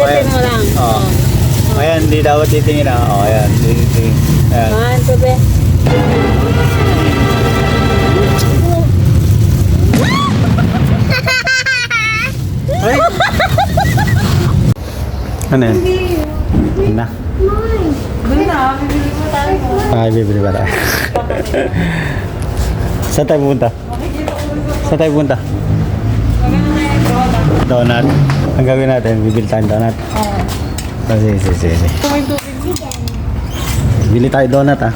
Pindutin mo lang. Oh. Ayan, hindi dapat titingin na. Oh, ayan. Titingin. Ayan. Ito be. Ay! Ano yan? Na. Doon na, bibili mo tayo. Ay, bibili ba tayo? Saan tayo pupunta? Saan tayo pupunta? Donut. Ang gagawin natin, bibili tayong donut. Oo. Oh, sige. May tubig dito. Bili tayo donut ah.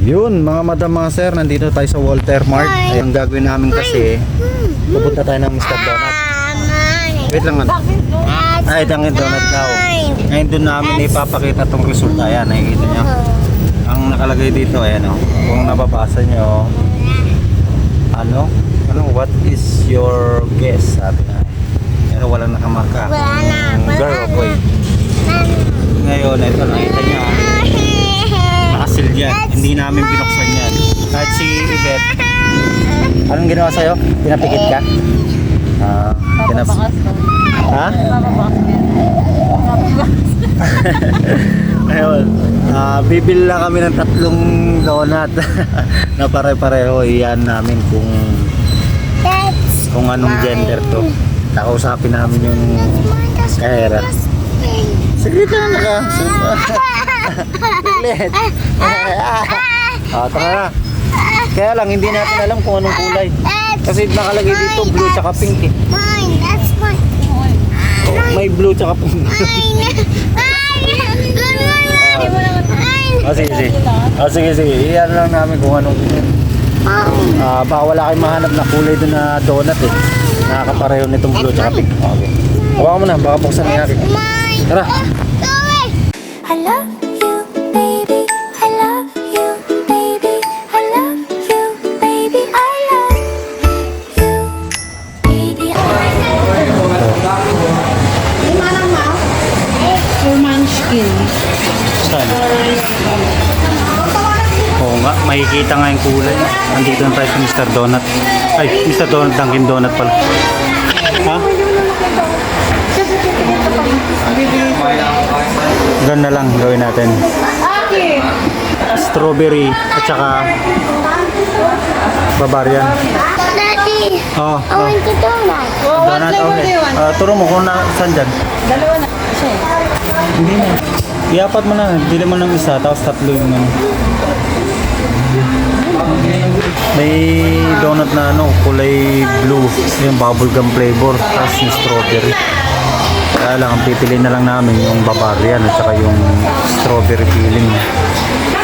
Yun, mga madam, mga sir, nandito tayo sa Walter Mart. Ay, ang gagawin namin kasi, pupunta tayo ng Mr. Donut. Wait lang ano. Ay, ang donut daw. Ngayon doon namin ipapakita tong resulta. Ayan, nakikita nyo. Ang nakalagay dito, ayan o. Kung nababasa nyo, what is your guess? Sabi na. Pero walang nakamaka. Girl or boy. Ngayon, ito nakita nyo. Nakasil yan. Hindi namin binuksan yan. Kahit si Yvette, anong ginawa sa'yo? Pinapikit ka? Papabakas ko. Ha? Papabakas ko. Ayun. Bibili lang kami ng 3 donut na pare-pareho. Iyan namin kung anong gender to. Nakausapin namin yung kahera. Saglit na naka. Saglit. Tara na. Kaya lang hindi natin alam kung anong kulay. Kasi nakalagay dito blue tsaka pink eh. May blue tsaka pink. Sige. Iyan lang namin kung anong baka wala kayong mahanap na kulay doon na donut eh. Nakakapareho nitong blue tsaka pink. Okay. Hawakan mo na, baka buksan niya akin. Tara. I love you, baby. I love you, baby. I love you, baby. I love you, baby. Munchkin. Saan? Oo nga, makikita nga yung kulay. Nandito na tayo sa Mr. Donut. Ay, Mr. Donut, Dunkin Donut pala. Ha? Ganda lang gawin natin. Strawberry at saka Bavarian. Daddy, Oh, I want the donut. donut, okay. Turo mo kung saan dyan. Dalawa na. Siya. Hindi na. Iapat mo na. Bili mo ng isa, tapos 3 yung ano. May donut na kulay blue. Yung bubblegum flavor, tapos yung strawberry. Kaya lang, ang pipili na lang namin yung Bavarian at saka yung strawberry filling.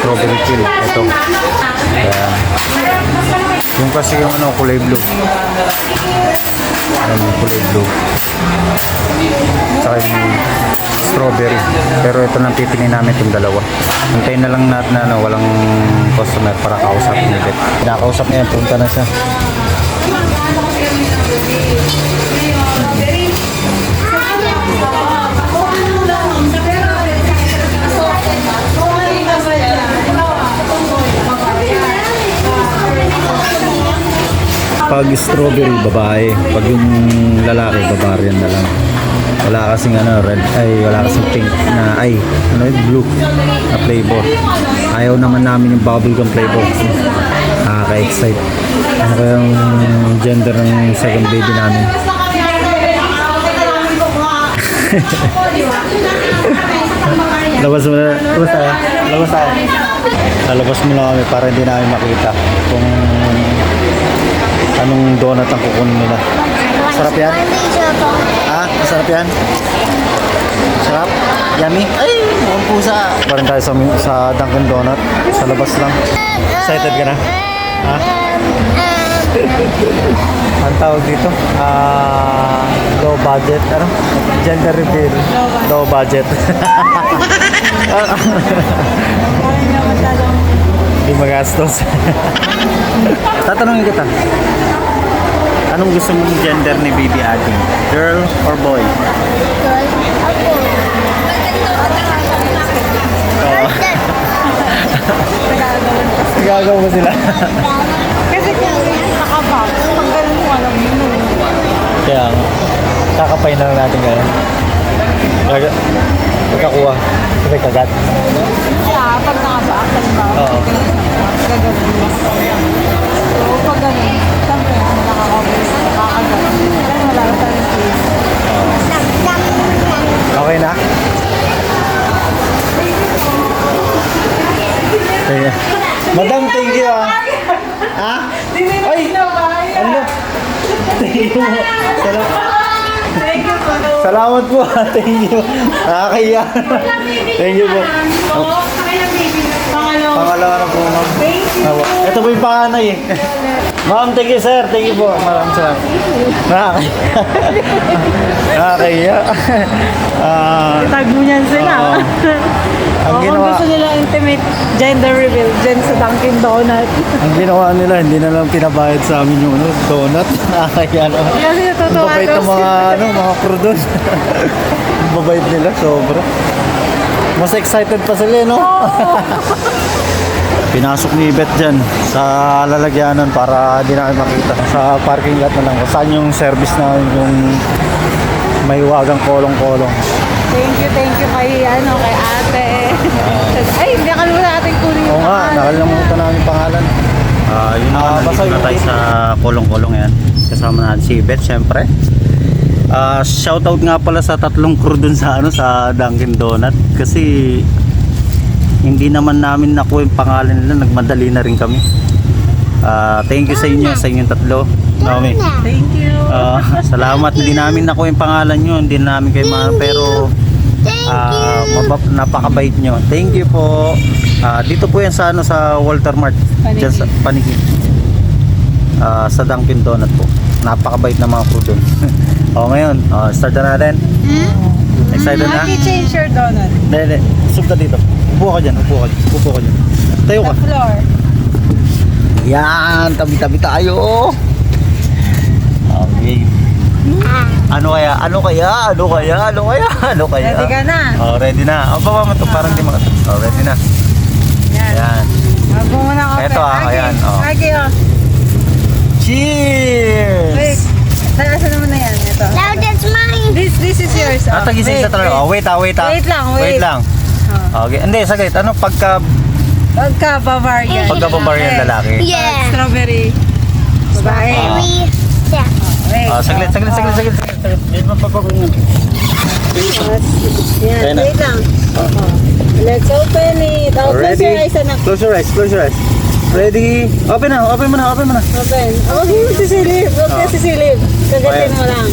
Strawberry fill. Ito. Kaya, yung kasi yung kulay blue. Yung kulay blue. Saka yung strawberry. Pero ito lang pipili namin itong dalawa. Hintayin na lang natin na walang customer para kausapin ulit. Nakausap niya, punta na siya. Pag strawberry, babae. Pag yung lalaki, Bavarian na lang. Wala kasing red, wala kasing pink na, blue na flavor. Ayaw naman namin yung bubblegum flavor. Nakaka-excite. Ano kaya yung gender ng second baby namin? Labas mo na. Labas tayo. Lalabas mo na kami para hindi namin makita kung anong donut ang kukunin nila. Sarap yan? Masarap yan? Sarap? Yummy? Ay! Mukhang pusa! Parang tayo sa Dunkin Donut. Sa labas lang. Excited ka na? Ha? Ang tawag dito? Low budget. Ano? Gender reveal. Low budget. Hindi magastos. Tatanungin kita. Anong gusto mong gender ni Baby Adi? Girl or boy? Girl, ako. Gagawa mo sila. Kasi kung naka-box, pag ganun mo alam mo. Try na lang natin ngayon. Pagkakuha. Sabay kagat. Kaya, pag nakabaak, halimbawa, Oo. gagawin mo. So, pag ganun, siyempre, nakakagat. Pero wala ka tayong place. Okay na? Sige. Madam, thank you ah. Ha? Ay! Ano? Thank you. Salamat po. Thank you. Nakakaya. Thank you po. Pangalawa na po, ma'am. Ito po yung panganay eh. Ma'am, thank you sir. Thank you po. Maraming salamat. Nakakaya. Tag mo niyan sila. Oo. Ang Kung ginawa, gusto nila intimate gender reveal dyan sa Dunkin' Donut. ang ginawa nila, hindi na lang pinabayad sa amin yung donut. Nakakaya no. Kasi Ang natutuwa babait daw ng mga, mga crew doon. Ang babait nila, sobra. Mas excited pa sila, no? Pinasok ni Beth dyan sa lalagyanan para di namin makita. Sa parking lot na lang. Kung saan yung service na yung may wagang kolong-kolong. Thank you kay, kay ate. Ay, hindi nakalimutan natin kunin Oo yung nga, pangalan. nakalimutan namin pangalan. Yun naman, Basta nandito na tayo sa kolong-kolong yan. Kasama natin si Beth, syempre. Shoutout nga pala sa tatlong crew dun sa, sa Dunkin' Donut. Kasi hindi naman namin nakuha yung pangalan nila. Nagmadali na rin kami. Thank you sa inyo, sa inyong tatlo. Naomi. Thank you. Salamat. Hindi namin nakuha yung pangalan nyo. Hindi namin kayo mahal. Pero napakabait nyo. Thank you po. Dito po yan sa, sa Walter Mart. Dyan sa Panigi. Sa Dunkin' Donut po. Napakabait na mga crew dun. Ngayon. Start na natin. Excited na? Happy change your donut. Hindi. Sub ka dito. Upo ka dyan. Upo ka dyan. Tayo ka. The floor. Yan. Tabi-tabi tayo. Okay. Ano kaya? Ready ka na? Ready na. Baba mo to parang di makato. Ready na. Yan. Yan. Bago mo na open. Eto, ayan, Agi, Cheers! Wait. Asa naman na yan? Ito. Now that's mine. This is yours. Tag-isa talaga. Wait lang. Wait lang. Wait lang. Okay. Hindi, saglit. Ano pagka Pagka-Bavarian. Bavarian lalaki? Yeah. Strawberry. Babae. Yeah. Wait. Saglit. Wait mo papakungin. Yan. Ayan na. Wait lang. Let's open it. Close your eyes, anak. Close your eyes. Ready? Open mo na. Open. Huwag mo sisilip. Huwag ka sisilip. Kagatin mo lang.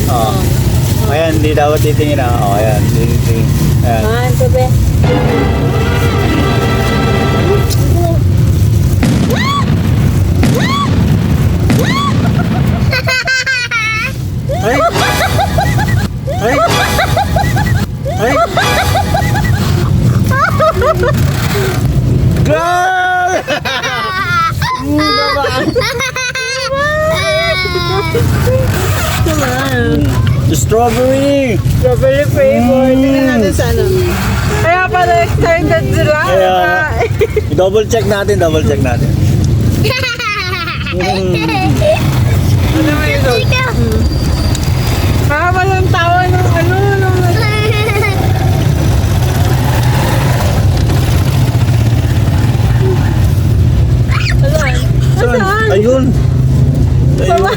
Ayan, hindi dapat titingin na. Ayan. Titingin. Ayan. Tabi. Ay! Girl! Strawberry! Strawberry flavor. Tingnan natin sa ano. Kaya pala excited sila. Kaya, double check natin. Ano mo yun? Kaya walang tawa ng ano. Saan? Ayun! Oo.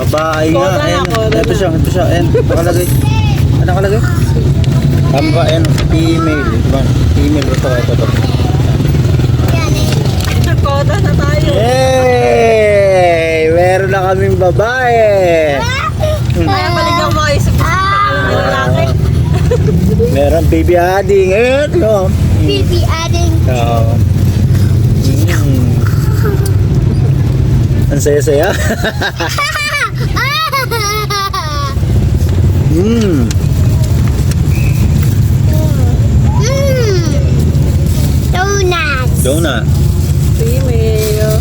Babae nga. Koda na, Ayan. koda Ito na. siya. Ayan. Nakalagay. Ano nakalagay? Tama ba? Ayan. Female. Diba? Female. Ito. Koda na tayo. Yay! Meron na kaming babae. Kaya pala niyo makaisip sa pangalan ng lalaki. Meron baby adding. Ito. Baby adding. Oo. Ang saya-saya. Donut. Female.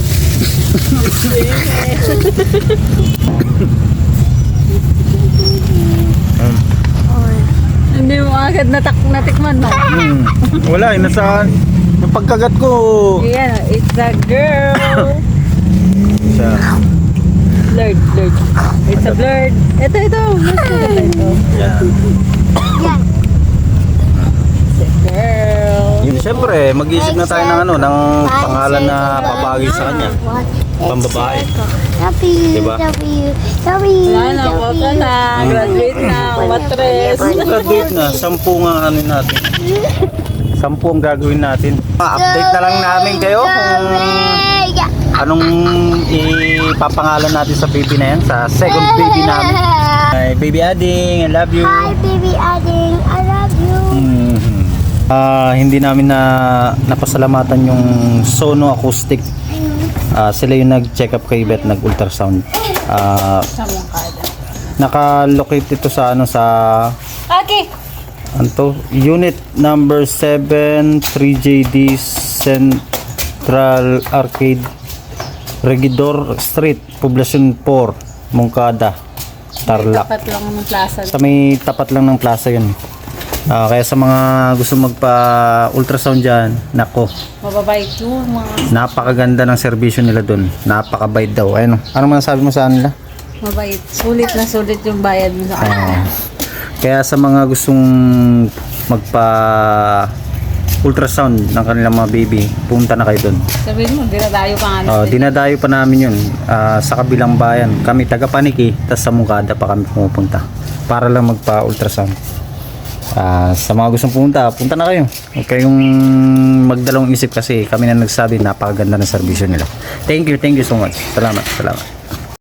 Hindi mo agad natikman mo. Wala, nasa yung pagkagat ko. Ayan, it's a girl. Siya. Lord. It's a blurred. Ito. Mas maganda ito. Yan. Yan. Girl. Yun, siyempre, mag-isip na tayo ng ng pangalan na babagay sa kanya. Pambabae. W, Diba? Wala na, wag ka na. Graduate na, matres. Graduate na, 10 nga ano natin. 10 ang gagawin natin. Update na lang namin kayo kung anong ipapangalan natin sa baby na yan, sa second baby namin. Hi, baby Ading, I love you. Hi, baby Ading. I love you. Hindi namin napasalamatan yung Sono Acoustic. Sila yung nag-check up kay Beth, nag-ultrasound. Samang kada. Naka-locate ito sa Okay. unit number 7 3JD Central Arcade, Regidor Street, Poblacion 4, Moncada, Tarlac. Tapat lang ng plaza. Sa may tapat lang ng plaza yun. Kaya sa mga gusto magpa-ultrasound dyan, nako, Mababait yun, mga napakaganda ng serbisyo nila doon. Napakabait daw. Ano masasabi mo sa kanila? mabait. Sulit na sulit yung bayad mo sa kanila. Kaya sa mga gustong magpa-ultrasound ng kanilang mga baby, punta na kayo doon. Sabihin mo, dinadayo pa nga. Dinadayo pa namin yun sa kabilang bayan. Kami taga Paniki, tapos sa Moncada pa kami pumupunta para lang magpa-ultrasound. Sa mga gustong punta na kayo. Huwag kayong magdalawang isip kasi kami na nagsabi napakaganda ng serbisyo nila. Thank you so much. Salamat.